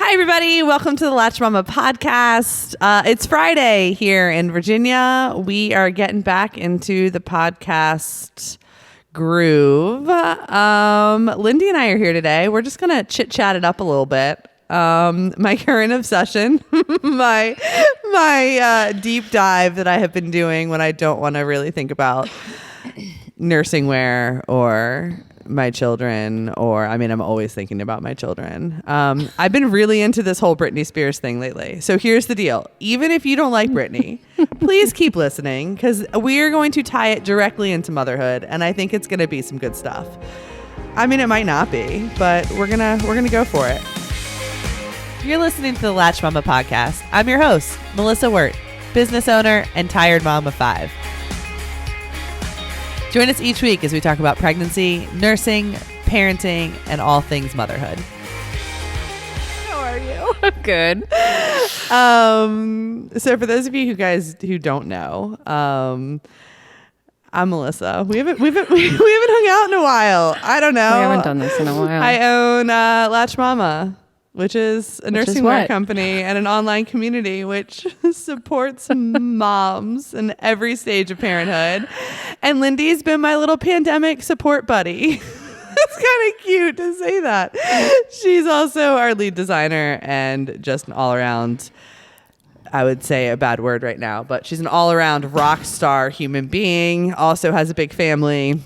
Hi, everybody. Welcome to the Latched Mama podcast. It's Friday here in Virginia. We are getting back into the podcast groove. Lindy and I are here today. We're just going to chit-chat it up a little bit. My current obsession, my deep dive that I have been doing when I don't want to really think about nursing wear or my children, or I'm always thinking about my children. I've been really into this whole Britney Spears thing lately. So here's the deal. Even if you don't like Britney, please keep listening, because we are going to tie it directly into motherhood, and I think it's going to be some good stuff. It might not be, but we're gonna go for it. You're listening to the Latched Mama podcast. I'm your host, Melissa Wirt, business owner and tired mom of 5. Join us each week as we talk about pregnancy, nursing, parenting, and all things motherhood. How are you? I'm good. So for those of you who don't know, I'm Melissa. We haven't hung out in a while. I don't know. We haven't done this in a while. I own Latched Mama, which is a nursing wear company and an online community which supports moms in every stage of parenthood. And Lindy's been my little pandemic support buddy. It's kind of cute to say that. She's also our lead designer and just an all-around, I would say a bad word right now, but she's an all-around rock star human being. Also has a big family.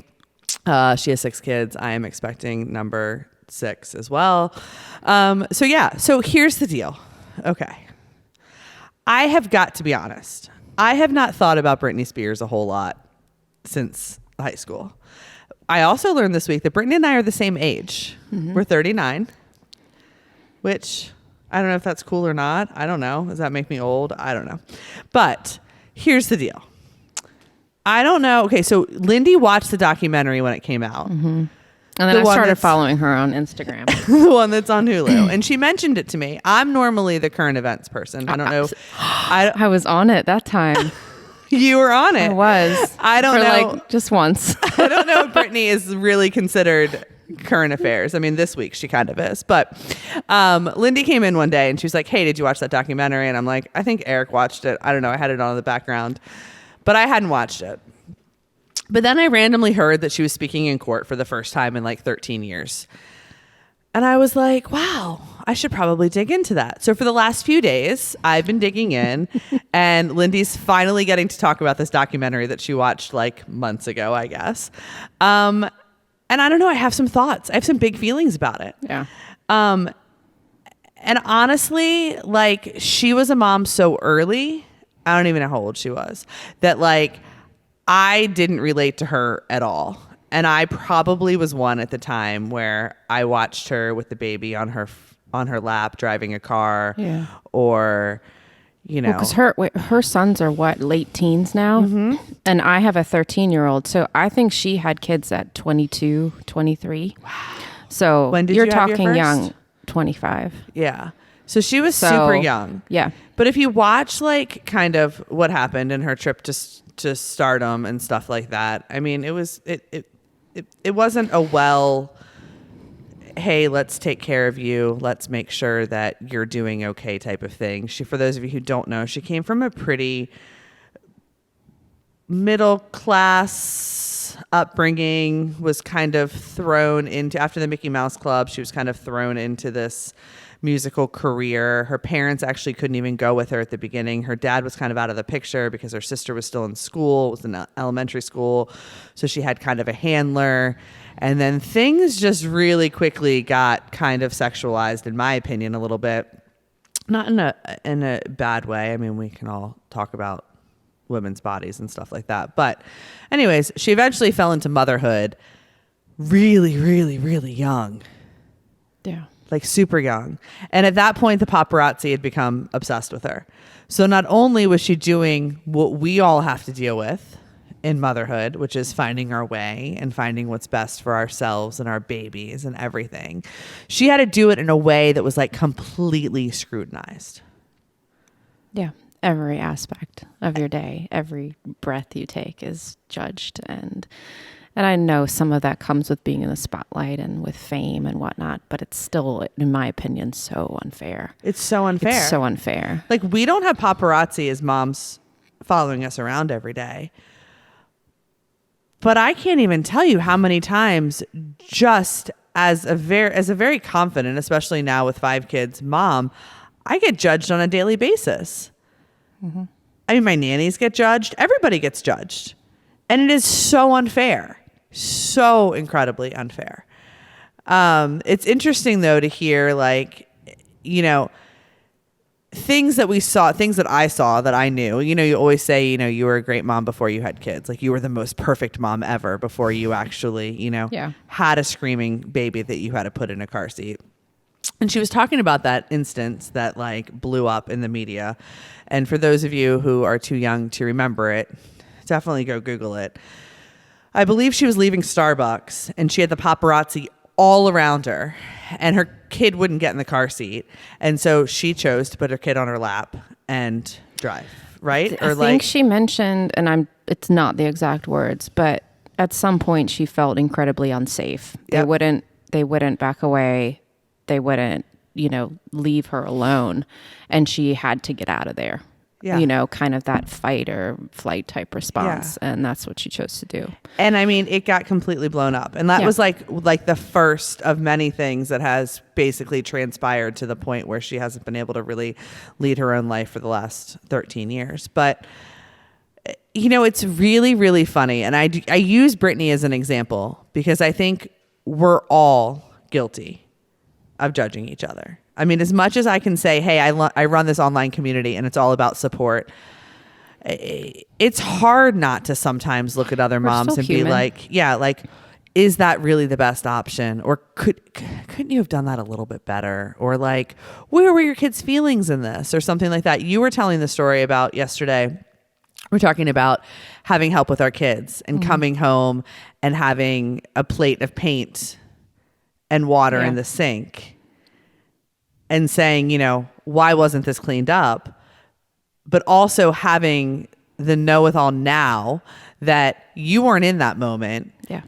She has 6 kids. I am expecting number 6 as well. So here's the deal. Okay. I have got to be honest. I have not thought about Britney Spears a whole lot since high school. I also learned this week that Britney and I are the same age. Mm-hmm. We're 39, which I don't know if that's cool or not. I don't know. Does that make me old? I don't know. But here's the deal. I don't know. Okay. So Lindy watched the documentary when it came out. Mm-hmm. And then I started following her on Instagram. The one that's on Hulu. And she mentioned it to me. I'm normally the current events person. I don't know. I was on it that time. You were on it. I was. I don't know. Just once. I don't know if Britney is really considered current affairs. This week she kind of is. But Lindy came in one day and she was like, hey, did you watch that documentary? And I'm like, I think Eric watched it. I don't know. I had it on in the background. But I hadn't watched it. But then I randomly heard that she was speaking in court for the first time in 13 years. And I was like, wow, I should probably dig into that. So for the last few days, I've been digging in, and Lindy's finally getting to talk about this documentary that she watched months ago, I guess. And I don't know, I have some thoughts. I have some big feelings about it. Yeah. And honestly, she was a mom so early, I don't even know how old she was, that I didn't relate to her at all. And I probably was one at the time where I watched her with the baby on her lap driving a car. Yeah. Or, because her sons are late teens now. Mm-hmm. And I have a 13-year-old. So I think she had kids at 22, 23. Wow. So when did you're you have talking your first? Young, 25. Yeah. So she was super young. Yeah. But if you watch kind of what happened in her trip to stardom and stuff like that, it wasn't a hey, let's take care of you, let's make sure that you're doing okay type of thing. She, for those of you who don't know, she came from a pretty middle class upbringing, was kind of thrown into, after the Mickey Mouse Club, she was kind of thrown into this musical career. Her parents actually couldn't even go with her at the beginning. Her dad was kind of out of the picture because her sister was still in school, was in elementary school. So she had kind of a handler. And then things just really quickly got kind of sexualized, in my opinion, a little bit. Not in a bad way. We can all talk about women's bodies and stuff like that. But anyways, she eventually fell into motherhood really, really, really young. Yeah. Super young. And at that point, the paparazzi had become obsessed with her. So not only was she doing what we all have to deal with in motherhood, which is finding our way and finding what's best for ourselves and our babies and everything, she had to do it in a way that was completely scrutinized. Yeah. Every aspect of your day, every breath you take is judged, and And I know some of that comes with being in the spotlight and with fame and whatnot, but it's still, in my opinion, so unfair. It's so unfair. It's so unfair. Like, we don't have paparazzi as moms following us around every day. But I can't even tell you how many times, just as a very confident, especially now with 5 kids, mom, I get judged on a daily basis. Mm-hmm. I mean, my nannies get judged. Everybody gets judged. And it is so unfair. So incredibly unfair. It's interesting, though, to hear, like, you know, things that I saw that I knew. You know, you always say, you know, you were a great mom before you had kids. Like, you were the most perfect mom ever before you actually, you know, had a screaming baby that you had to put in a car seat. And she was talking about that instance that, like, blew up in the media. And for those of you who are too young to remember it, definitely go Google it. I believe she was leaving Starbucks and she had the paparazzi all around her and her kid wouldn't get in the car seat. And so she chose to put her kid on her lap and drive, right? I think she mentioned, and it's not the exact words, but at some point she felt incredibly unsafe. Yep. They wouldn't back away. They wouldn't, you know, leave her alone. And she had to get out of there. Yeah. You know, kind of that fight or flight type response. Yeah. And that's what she chose to do. And I mean, it got completely blown up. And that was like the first of many things that has basically transpired to the point where she hasn't been able to really lead her own life for the last 13 years. But, you know, it's really, really funny. And I use Britney as an example because I think we're all guilty of judging each other. I mean, as much as I can say, hey, I run this online community and it's all about support, it's hard not to sometimes look at other moms and be like, yeah, like, is that really the best option? Or couldn't you have done that a little bit better? Or like, where were your kids' feelings in this? Or something like that. You were telling the story about yesterday. We're talking about having help with our kids and coming home and having a plate of paint and water in the sink. And saying, you know, why wasn't this cleaned up? But also having the know-it-all now that you weren't in that moment. Yeah.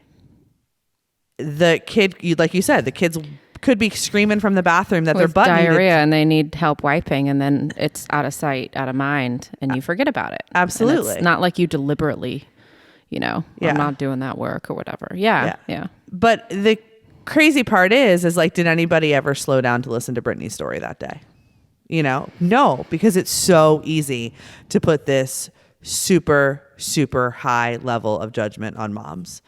The kid, like you said, the kids could be screaming from the bathroom that their butt diarrhea and they need help wiping, and then it's out of sight, out of mind, and you forget about it. Absolutely. And it's not like you deliberately, you know, I'm not doing that work or whatever. Yeah. But the crazy part is like, did anybody ever slow down to listen to Britney's story that day? You know, no, because it's so easy to put this super, super high level of judgment on moms.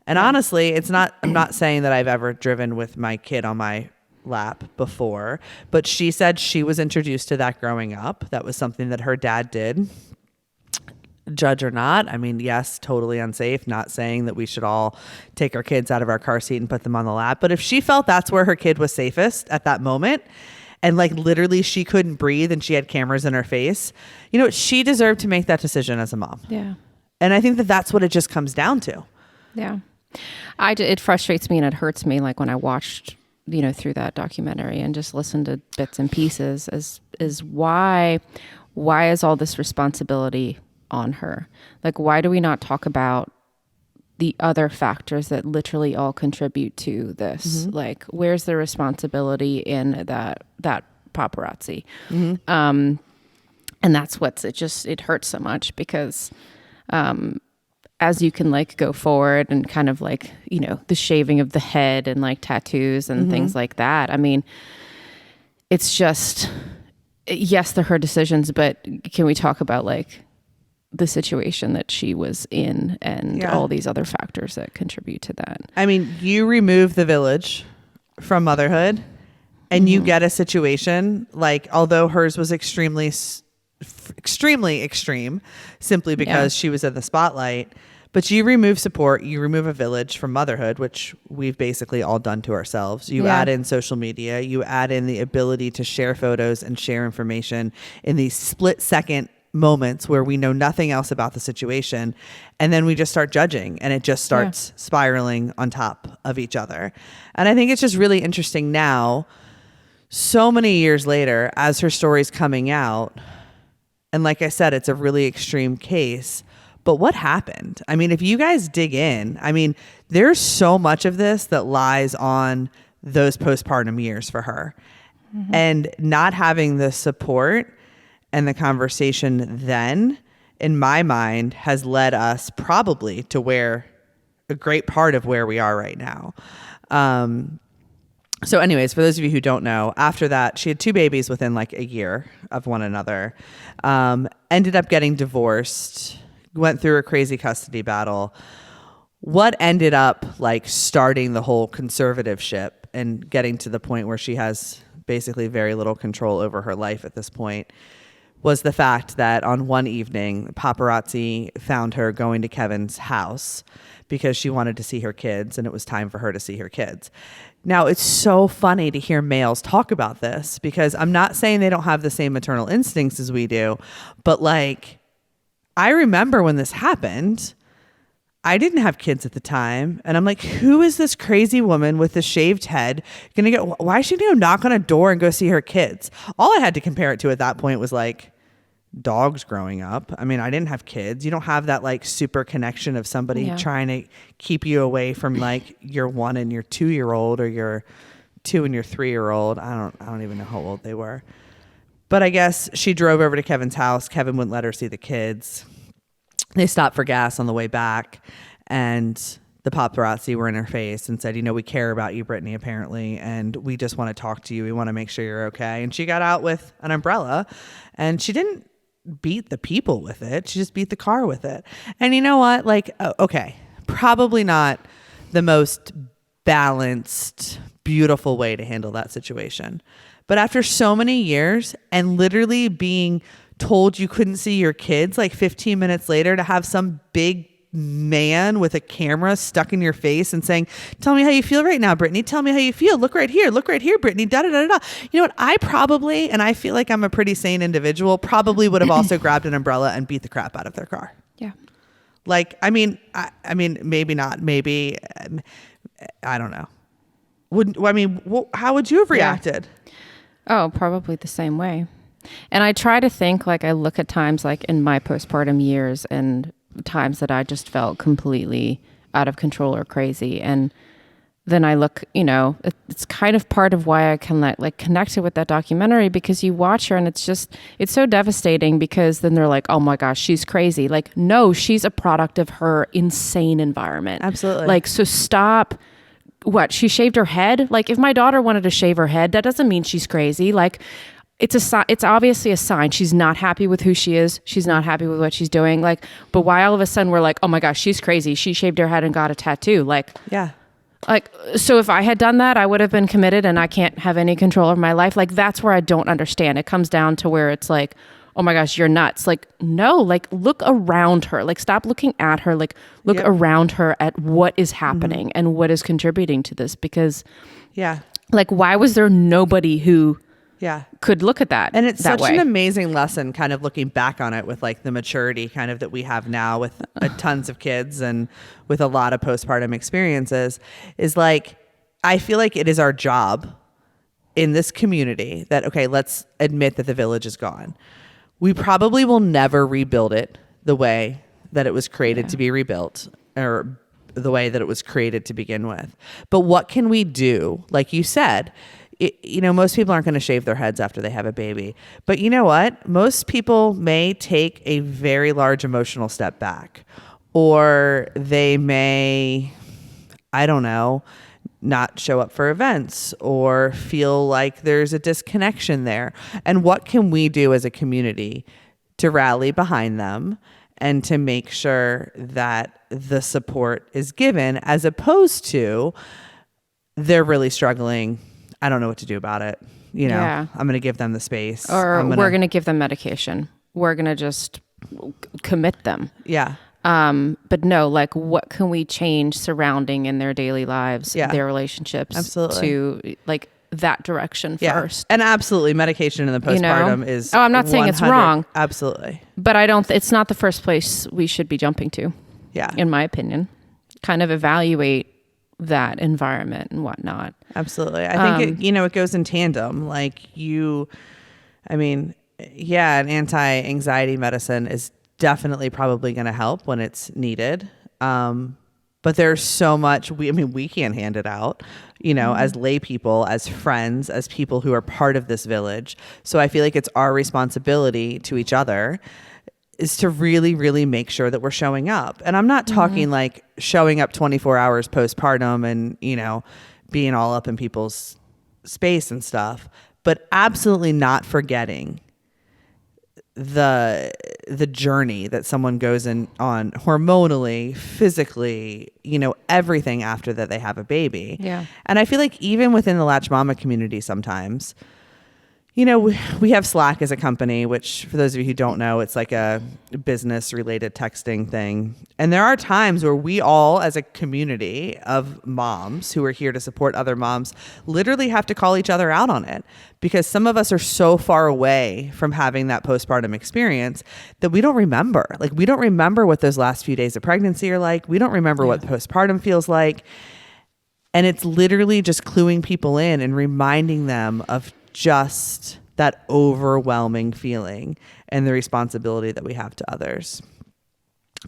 And honestly, I'm not saying that I've ever driven with my kid on my lap before, but she said she was introduced to that growing up. That was something that her dad did. Judge or not, I mean, yes, totally unsafe. Not saying that we should all take our kids out of our car seat and put them on the lap. But if she felt that's where her kid was safest at that moment, and like literally she couldn't breathe and she had cameras in her face, you know, she deserved to make that decision as a mom. Yeah. And I think that that's what it just comes down to. Yeah. It frustrates me and it hurts me. Like when I watched, you know, through that documentary and just listened to bits and pieces is why is all this responsibility on her? Like, why do we not talk about the other factors that literally all contribute to this? Mm-hmm. Like, where's the responsibility in that paparazzi? Mm-hmm. And that's it hurts so much because, as you can like go forward and kind of like, you know, the shaving of the head and like tattoos and things like that. I mean, it's just, yes, they're her decisions, but can we talk about like the situation that she was in and all these other factors that contribite to that? I mean, you remove the village from motherhood and you get a situation like, although hers was extremely extreme simply because she was in the spotlight, but you remove support, you remove a village from motherhood, which we've basically all done to ourselves. You add in social media, you add in the ability to share photos and share information in these split second moments where we know nothing else about the situation, and then we just start judging and it just starts spiraling on top of each other. And I think it's just really interesting now, so many years later, as her story's coming out, and like I said, it's a really extreme case, But what happened? I mean, if you guys dig in, I mean, there's so much of this that lies on those postpartum years for her. And not having the support and the conversation then, in my mind, has led us probably to where a great part of where we are right now. So anyways, for those of you who don't know, after that, she had 2 babies within like a year of one another, ended up getting divorced, went through a crazy custody battle. What ended up like starting the whole conservativeship and getting to the point where she has basically very little control over her life at this point was the fact that on one evening, paparazzi found her going to Kevin's house because she wanted to see her kids and it was time for her to see her kids. Now, it's so funny to hear males talk about this because I'm not saying they don't have the same maternal instincts as we do, but like, I remember when this happened, I didn't have kids at the time. And I'm like, who is this crazy woman with the shaved head going to get, why is she going to knock on a door and go see her kids? All I had to compare it to at that point was like dogs growing up. I mean, I didn't have kids. You don't have that like super connection of somebody trying to keep you away from like your 1 and your 2-year-old or your 2 and your 3-year-old. I don't even know how old they were. But I guess she drove over to Kevin's house. Kevin wouldn't let her see the kids. They stopped for gas on the way back, and the paparazzi were in her face and said, we care about you, Britney, apparently, and we just want to talk to you. We want to make sure you're okay. And she got out with an umbrella, and she didn't beat the people with it. She just beat the car with it. And you know what? Like, okay, probably not the most balanced, beautiful way to handle that situation. But after so many years and literally being told you couldn't see your kids like 15 minutes later, to have some big man with a camera stuck in your face and saying, tell me how you feel right now, Britney. Tell me how you feel. Look right here, Britney. Da, da, da, da. You know what? I probably, and I feel like I'm a pretty sane individual, probably would have also grabbed an umbrella and beat the crap out of their car. Yeah. Like, I mean, maybe not. Maybe, I don't know. How would you have reacted? Oh, probably the same way. And I try to think, like, I look at times like in my postpartum years and times that I just felt completely out of control or crazy. And then I look, it's kind of part of why I can like connect it with that documentary, because you watch her and it's so devastating, because then they're like, oh my gosh, she's crazy. Like, no, she's a product of her insane environment. Absolutely. Like, so stop. What? She shaved her head? Like, if my daughter wanted to shave her head, that doesn't mean she's crazy. Like, it's obviously a sign. She's not happy with who she is. She's not happy with what she's doing. Like, but why all of a sudden we're like, oh my gosh, she's crazy. She shaved her head and got a tattoo. Like, yeah. Like, so if I had done that, I would have been committed and I can't have any control of my life. Like, that's where I don't understand. It comes down to where it's like, oh my gosh, you're nuts. Like, no, like, look around her. Like, stop looking at her. Like, look around her at what is happening and what is contributing to this. Because, like, why was there nobody who could look at that? And it's that such way? an amazing lesson, kind of looking back on it with like the maturity kind of that we have now with tons of kids and with a lot of postpartum experiences, is like, I feel like it is our job in this community that, okay, let's admit that the village is gone. We probably will never rebuild it the way that it was created to be rebuilt, or the way that it was created to begin with. But what can we do? Like you said, most people aren't going to shave their heads after they have a baby. But you know what? Most people may take a very large emotional step back, or they may, I don't know, not show up for events or feel like there's a disconnection there. And what can we do as a community to rally behind them and to make sure that the support is given, as opposed to they're really struggling, I don't know what to do about it. I'm going to give them the space. Or we're going to give them medication. We're going to just commit them. Yeah. But no, like, what can we change surrounding in their daily lives, their relationships, to like that direction first? And absolutely, medication in the postpartum is. Oh, I'm not saying it's wrong. Absolutely. But I don't. It's not the first place we should be jumping to. Yeah. In my opinion, kind of evaluate that environment and whatnot. Absolutely. I think it goes in tandem. Like an anti-anxiety medicine is definitely probably going to help when it's needed. But there's so much, we can't hand it out, as lay people, as friends, as people who are part of this village. So I feel like it's our responsibility to each other is to really, really make sure that we're showing up. And I'm not talking like showing up 24 hours postpartum and, being all up in people's space and stuff, but absolutely not forgetting the journey that someone goes on hormonally, physically, everything after that they have a baby. Yeah. And I feel like even within the Latched Mama community sometimes, we have Slack as a company, which for those of you who don't know, it's like a business related texting thing. And there are times where we all as a community of moms who are here to support other moms literally have to call each other out on it, because some of us are so far away from having that postpartum experience that we don't remember. Like, we don't remember what those last few days of pregnancy are like. We don't remember what postpartum feels like. And it's literally just cluing people in and reminding them of just that overwhelming feeling and the responsibility that we have to others.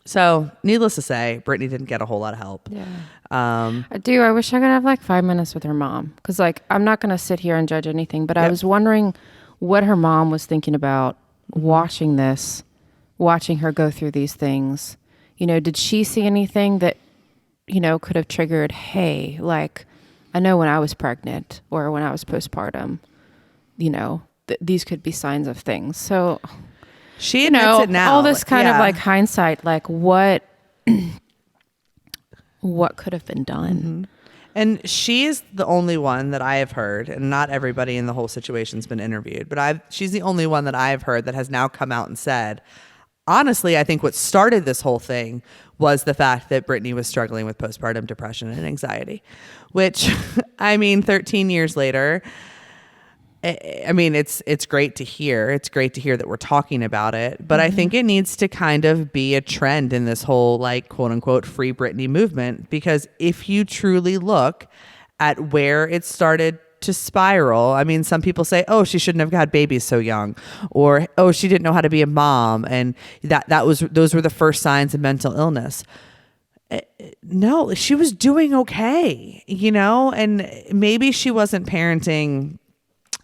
So needless to say, Britney didn't get a whole lot of help. Yeah. I wish I could have like 5 minutes with her mom. Cause like, I'm not going to sit here and judge anything, but I was wondering what her mom was thinking about watching her go through these things. Did she see anything that, could have triggered, hey, like, I know when I was pregnant or when I was postpartum, these could be signs of things. So she admits it now. All this kind of like hindsight, like what could have been done. Mm-hmm. And she is the only one that I have heard, and not everybody in the whole situation's been interviewed, but she's the only one that I've heard that has now come out and said, honestly, I think what started this whole thing was the fact that Britney was struggling with postpartum depression and anxiety, which 13 years later, it's great to hear. It's great to hear that we're talking about it, but I think it needs to kind of be a trend in this whole like quote unquote free Britney movement, because if you truly look at where it started to spiral, some people say, oh, she shouldn't have had babies so young, or oh, she didn't know how to be a mom, and those were the first signs of mental illness. No, she was doing okay, and maybe she wasn't parenting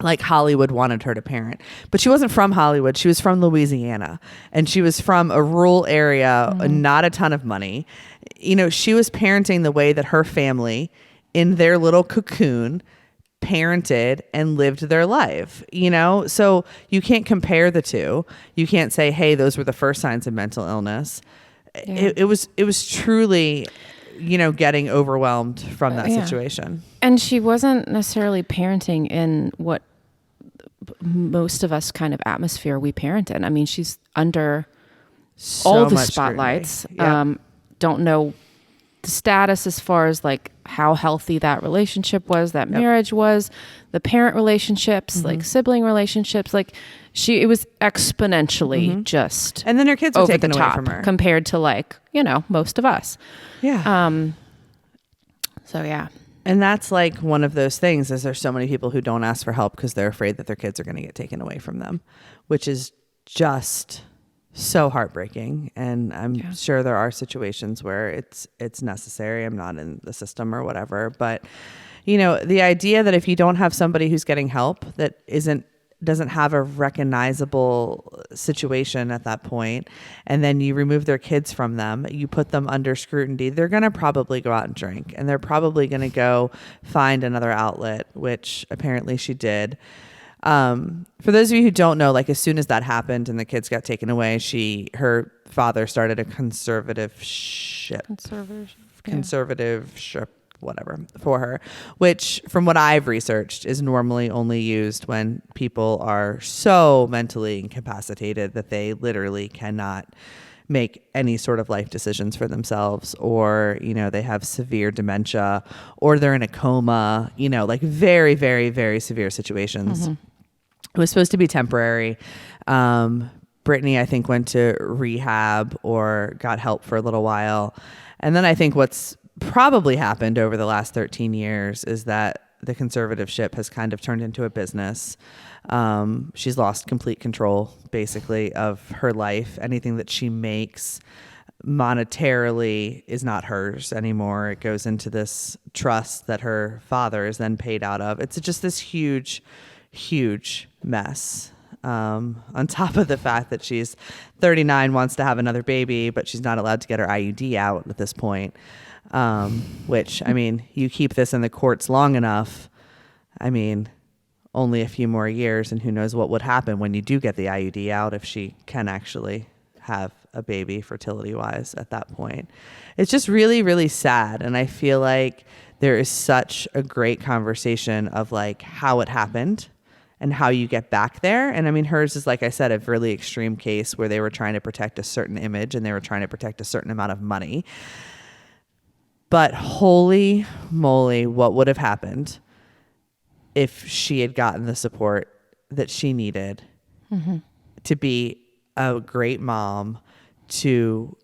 like Hollywood wanted her to parent, but she wasn't from Hollywood. She was from Louisiana, and she was from a rural area, not a ton of money. She was parenting the way that her family in their little cocoon parented and lived their life, so you can't compare the two. You can't say, hey, those were the first signs of mental illness. It was truly, getting overwhelmed from that situation. And she wasn't necessarily parenting in what most of us kind of atmosphere we parent in. She's under all the spotlights. Don't know the status as far as like how healthy that relationship was, that marriage was, the parent relationships, like sibling relationships, like it was exponentially just, and then her kids were taken away from her compared to like, most of us. Yeah. So yeah. And that's like one of those things, is there's so many people who don't ask for help because they're afraid that their kids are going to get taken away from them, which is just so heartbreaking. And I'm sure there are situations where it's necessary. I'm not in the system or whatever, but the idea that if you don't have somebody who's getting help that doesn't have a recognizable situation at that point, and then you remove their kids from them, you put them under scrutiny, they're going to probably go out and drink, and they're probably going to go find another outlet, which apparently she did. For those of you who don't know, like as soon as that happened and the kids got taken away, her father started a conservatorship, whatever, for her, which from what I've researched is normally only used when people are so mentally incapacitated that they literally cannot make any sort of life decisions for themselves, or they have severe dementia, or they're in a coma, like very, very, very severe situations. It was supposed to be temporary. Britney, I think, went to rehab or got help for a little while, and then I think what's probably happened over the last 13 years is that the conservatorship has kind of turned into a business. She's lost complete control, basically, of her life. Anything that she makes monetarily is not hers anymore. It goes into this trust that her father is then paid out of. It's just this huge, huge mess. On top of the fact that she's 39, wants to have another baby, but she's not allowed to get her IUD out at this point. Which, I mean, you keep this in the courts long enough, I mean, only a few more years, and who knows what would happen when you do get the IUD out, if she can actually have a baby fertility wise at that point. It's just really, really sad. And I feel like there is such a great conversation of like how it happened and how you get back there. And I mean, hers is, like I said, a really extreme case where they were trying to protect a certain image and they were trying to protect a certain amount of money. But holy moly, what would have happened if she had gotten the support that she needed to be a great mom, to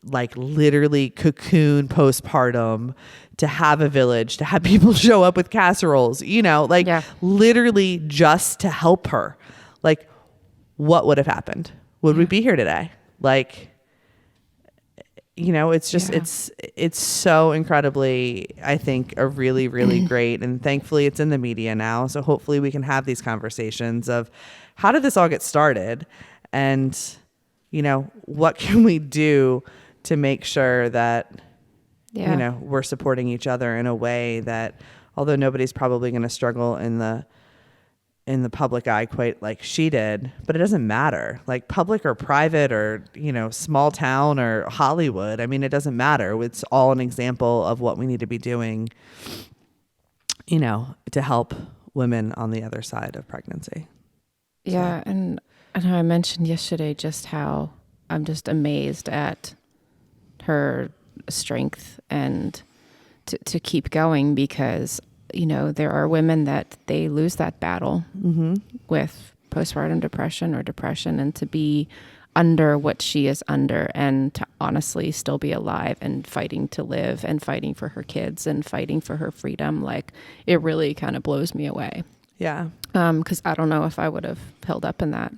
like literally cocoon postpartum, to have a village, to have people show up with casseroles, literally just to help her. Like, what would have happened? Would we be here today? Like, it's just, it's so incredibly, I think, a really, really great. And thankfully it's in the media now. So hopefully we can have these conversations of how did this all get started? And, what can we do to make sure that, we're supporting each other in a way that, although nobody's probably going to struggle in the public eye quite like she did, but it doesn't matter, like public or private or, small town or Hollywood. I mean, it doesn't matter. It's all an example of what we need to be doing, to help women on the other side of pregnancy. Yeah. So. And I mentioned yesterday just how I'm just amazed at her strength and to keep going, because there are women that they lose that battle with postpartum depression or depression, and to be under what she is under and to honestly still be alive and fighting to live and fighting for her kids and fighting for her freedom, like it really kind of blows me away. Yeah. 'Cause I don't know if I would have held up in that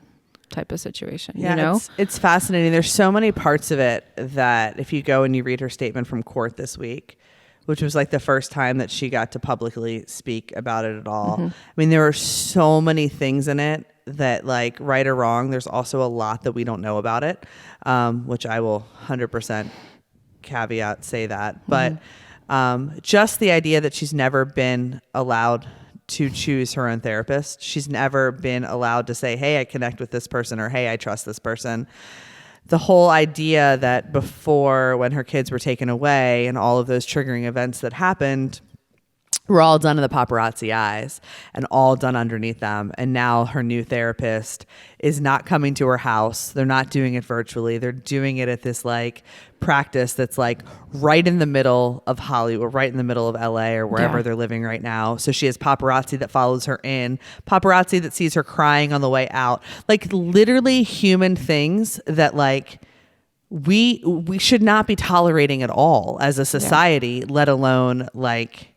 type of situation. Yeah, it's fascinating. There's so many parts of it that if you go and you read her statement from court this week, which was like the first time that she got to publicly speak about it at all. I mean, there are so many things in it that, like, right or wrong, there's also a lot that we don't know about it, which I will 100% caveat say that. But just the idea that she's never been allowed to choose her own therapist. She's never been allowed to say, hey, I connect with this person, or hey, I trust this person. The whole idea that before, when her kids were taken away and all of those triggering events that happened were all done in the paparazzi eyes and all done underneath them. And now her new therapist is not coming to her house. They're not doing it virtually. They're doing it at this like practice that's like right in the middle of Hollywood, right in the middle of LA or wherever they're living right now. So she has paparazzi that follows her in, paparazzi that sees her crying on the way out, like literally human things that like we should not be tolerating at all as a society, let alone like,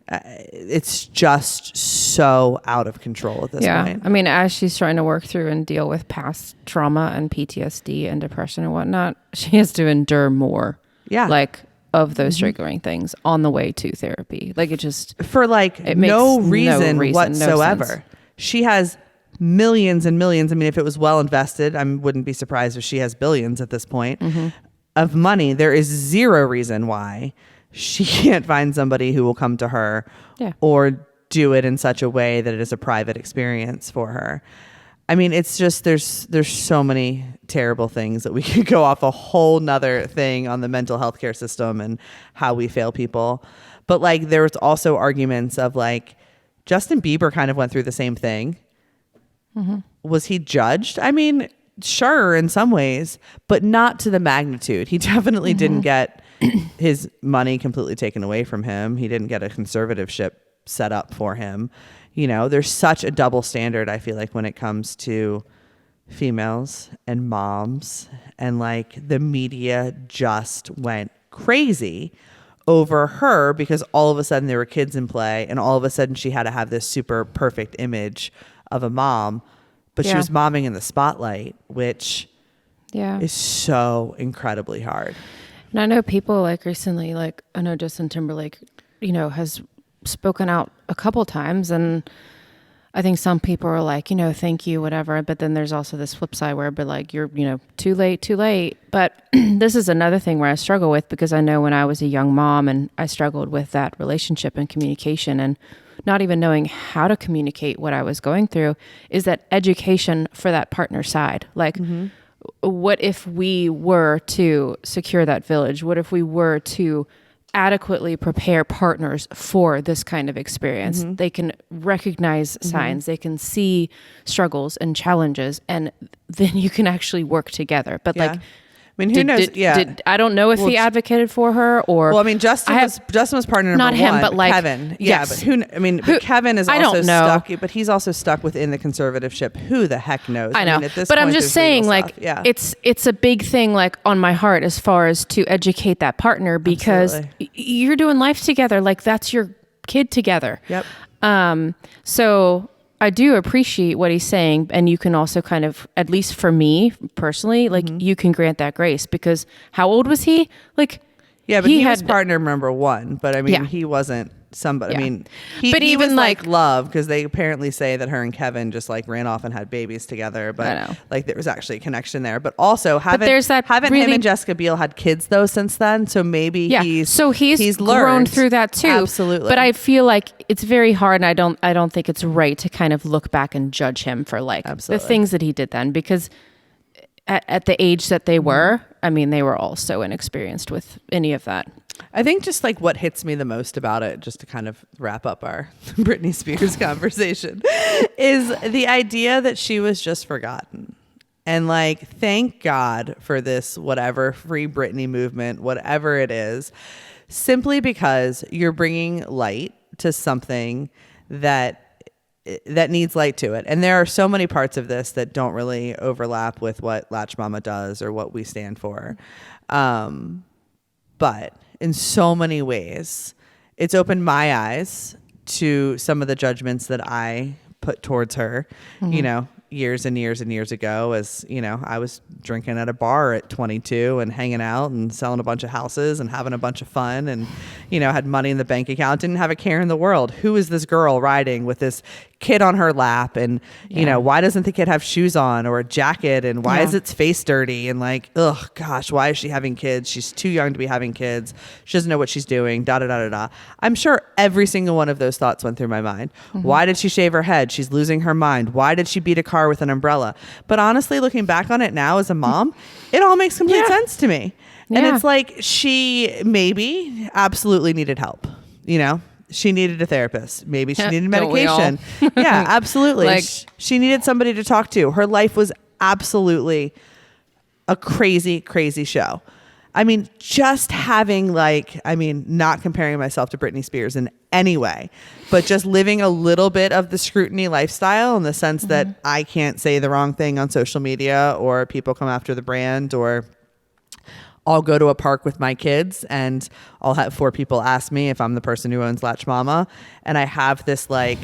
it's just so out of control at this point. I mean, as she's trying to work through and deal with past trauma and PTSD and depression and whatnot, she has to endure more. Yeah. Like of those triggering things on the way to therapy. Like it just for like no reason whatsoever. No, she has millions and millions. I mean, if it was well invested, I wouldn't be surprised if she has billions at this point of money. There is zero reason why she can't find somebody who will come to her or do it in such a way that it is a private experience for her. I mean, it's just, there's so many terrible things that we could go off a whole nother thing on the mental health care system and how we fail people. But like, there was also arguments of like, Justin Bieber kind of went through the same thing. Was he judged? I mean, sure, in some ways, but not to the magnitude. He definitely didn't get his money completely taken away from him. He didn't get a conservatorship set up for him. You know, there's such a double standard, I feel like, when it comes to females and moms, and like the media just went crazy over her because all of a sudden there were kids in play and all of a sudden she had to have this super perfect image of a mom, but she was momming in the spotlight, which is so incredibly hard. And I know people like recently, like I know Justin Timberlake, you know, has spoken out a couple times, and I think some people are like, you know, thank you, whatever. But then there's also this flip side where, but like, you're, you know, too late. But this is another thing where I struggle with, because I know when I was a young mom and I struggled with that relationship and communication and not even knowing how to communicate what I was going through, is that education for that partner side. Like, what if we were to secure that village? What if we were to adequately prepare partners for this kind of experience? They can recognize signs, they can see struggles and challenges, and then you can actually work together. But like, I mean, who knows? I don't know if he advocated for her or. Well, I mean, Justin was partner number not him, one, but like Kevin. Yes. But but Kevin is also stuck. But he's also stuck within the conservative ship. Who the heck knows? I know. Mean, at this but point, I'm just saying, like, it's a big thing, like on my heart, as far as to educate that partner, because you're doing life together. Like, that's your kid together. Yep. So I do appreciate what he's saying, and you can also kind of, at least for me personally, like you can grant that grace, because how old was he? Like, but he was partner number one, but I mean, he wasn't somebody. I mean, he was like love, because they apparently say that her and Kevin just like ran off and had babies together, but like there was actually a connection there. But also haven't him and Jessica Biel had kids though since then? So maybe he's grown through that too. Absolutely. But I feel like it's very hard, and I don't think it's right to kind of look back and judge him for like the things that he did then, because at the age that they were, I mean, they were all so inexperienced with any of that. I think just like what hits me the most about it, just to kind of wrap up our Britney Spears conversation, is the idea that she was just forgotten. And like, thank God for this, whatever, Free Britney movement, whatever it is, simply because you're bringing light to something that needs light to it. And there are so many parts of this that don't really overlap with what Latched Mama does or what we stand for. But in so many ways, it's opened my eyes to some of the judgments that I put towards her, you know, years and years and years ago, as, you know, I was drinking at a bar at 22 and hanging out and selling a bunch of houses and having a bunch of fun and, you know, had money in the bank account, didn't have a care in the world. Who is this girl riding with this kid on her lap? And, you know, why doesn't the kid have shoes on or a jacket? And why is its face dirty? And like, oh gosh, why is she having kids? She's too young to be having kids. She doesn't know what she's doing. Da da da da da. I'm sure every single one of those thoughts went through my mind. Why did she shave her head? She's losing her mind. Why did she beat a car with an umbrella? But honestly, looking back on it now as a mom, it all makes complete sense to me. And it's like, she maybe absolutely needed help, you know? She needed a therapist. Maybe she needed medication. Yeah, absolutely. Like, she needed somebody to talk to. Her life was absolutely a crazy, crazy show. I mean, just having not comparing myself to Britney Spears in any way, but just living a little bit of the scrutiny lifestyle, in the sense that I can't say the wrong thing on social media, or people come after the brand, or I'll go to a park with my kids and I'll have 4 people ask me if I'm the person who owns Latched Mama. And I have this like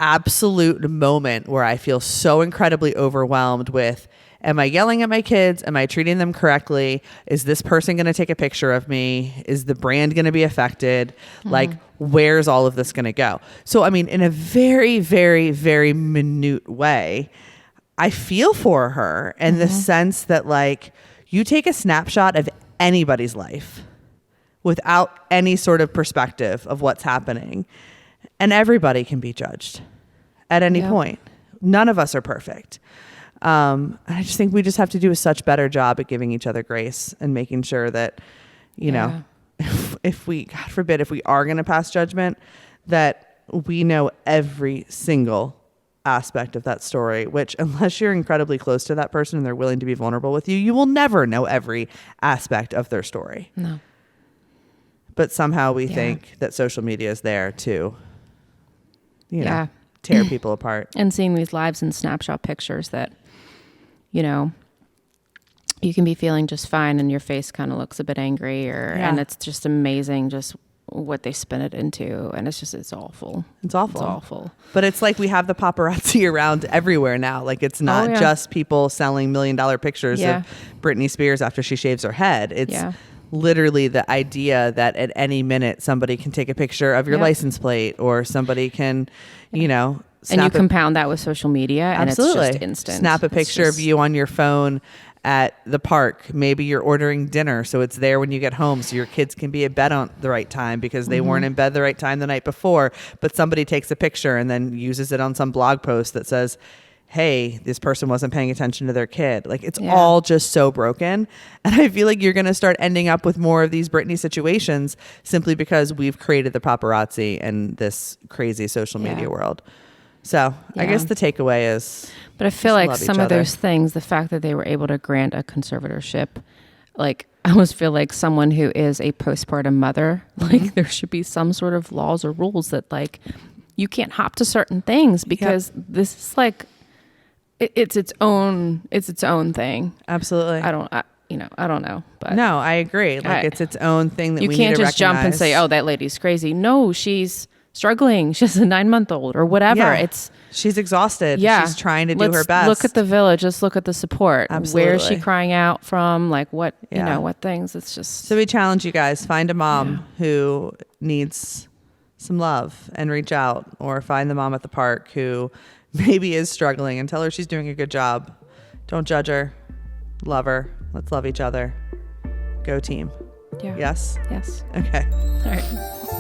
absolute moment where I feel so incredibly overwhelmed with, am I yelling at my kids? Am I treating them correctly? Is this person going to take a picture of me? Is the brand going to be affected? Like, where's all of this going to go? So, I mean, in a very, very, very minute way, I feel for her in the sense that, like, you take a snapshot of anybody's life without any sort of perspective of what's happening, and everybody can be judged at any point. None of us are perfect. I just think we just have to do a such better job at giving each other grace and making sure that, you know, if we, God forbid, if we are going to pass judgment, that we know every single aspect of that story, which, unless you're incredibly close to that person and they're willing to be vulnerable with you, you will never know every aspect of their story. No. But somehow we think that social media is there to, you know, tear people apart. And seeing these lives and snapshot pictures that, you know, you can be feeling just fine and your face kind of looks a bit angry, and it's just amazing just what they spin it into, and it's awful. It's awful. But it's like we have the paparazzi around everywhere now. Like it's not just people selling $1 million pictures of Britney Spears after she shaves her head. It's literally the idea that at any minute somebody can take a picture of your license plate, or somebody can, you know, and you compound that with social media, and it's just instant. Snap a picture of you on your phone at the park. Maybe you're ordering dinner, so it's there when you get home, so your kids can be in bed on the right time because they weren't in bed the right time the night before. But somebody takes a picture and then uses it on some blog post that says, hey, this person wasn't paying attention to their kid. Like it's all just so broken. And I feel like you're going to start ending up with more of these Britney situations simply because we've created the paparazzi and this crazy social media world. So I guess the takeaway is, but I feel like some of those things, the fact that they were able to grant a conservatorship, like I almost feel like someone who is a postpartum mother, like there should be some sort of laws or rules that like you can't hop to certain things because this is like, it's its own thing. Absolutely. I don't know. But no, I agree. Like it's its own thing that we need to recognize. You can't just jump and say, oh, that lady's crazy. No, she's struggling. She has a 9-month-old or whatever. Yeah. She's exhausted. She's trying to do her best. Look at the village. Let's look at the support. Absolutely. Where is she crying out from? Like what, you know, what things. It's just. So we challenge you guys, find a mom who needs some love and reach out, or find the mom at the park who maybe is struggling and tell her she's doing a good job. Don't judge her. Love her. Let's love each other. Go team. Yeah. Yes? Yes. Okay. All right.